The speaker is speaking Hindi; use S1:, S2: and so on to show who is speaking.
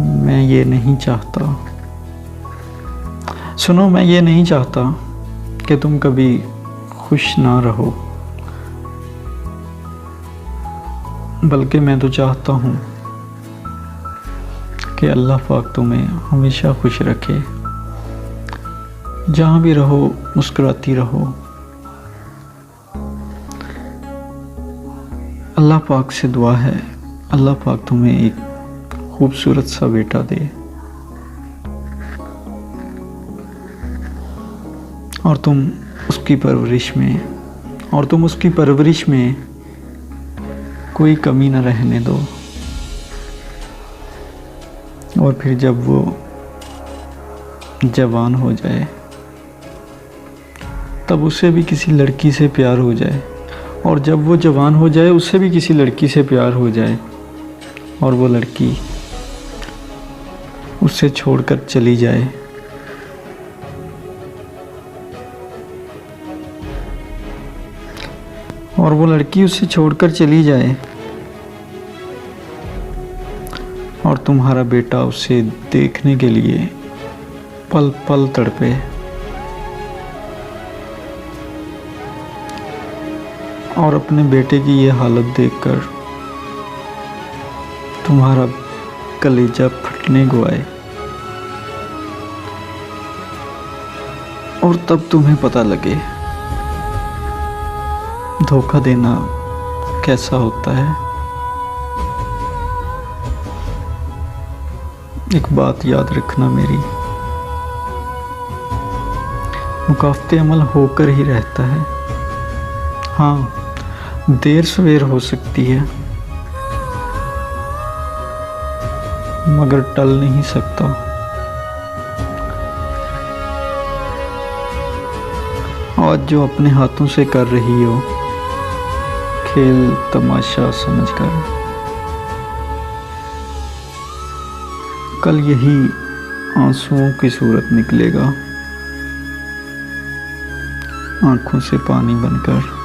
S1: मैं ये नहीं चाहता, सुनो मैं ये नहीं चाहता कि तुम कभी खुश ना रहो, बल्कि मैं तो चाहता हूँ कि अल्लाह पाक तुम्हें हमेशा खुश रखे। जहाँ भी रहो मुस्कुराती रहो। अल्लाह पाक से दुआ है, अल्लाह पाक तुम्हें एक खूबसूरत सा बेटा दे और तुम उसकी परवरिश में कोई कमी न रहने दो। और फिर जब वो जवान हो जाए तब उसे भी किसी लड़की से प्यार हो जाए, और जब वो जवान हो जाए उससे भी किसी लड़की से प्यार हो जाए, और वो लड़की उससे छोड़कर चली जाए। और वो लड़की उससे छोड़कर चली जाए और तुम्हारा बेटा उसे देखने के लिए पल पल तड़पे। और अपने बेटे की ये हालत देखकर तुम्हारा कलेजा फटने को आए, और तब तुम्हें पता लगे धोखा देना कैसा होता है। एक बात याद रखना मेरी, मुकाफते अमल होकर ही रहता है। हाँ, देर सवेर हो सकती है मगर टल नहीं सकता। आज जो अपने हाथों से कर रही हो खेल तमाशा समझकर, कल यही आंसुओं की सूरत निकलेगा आंखों से पानी बनकर।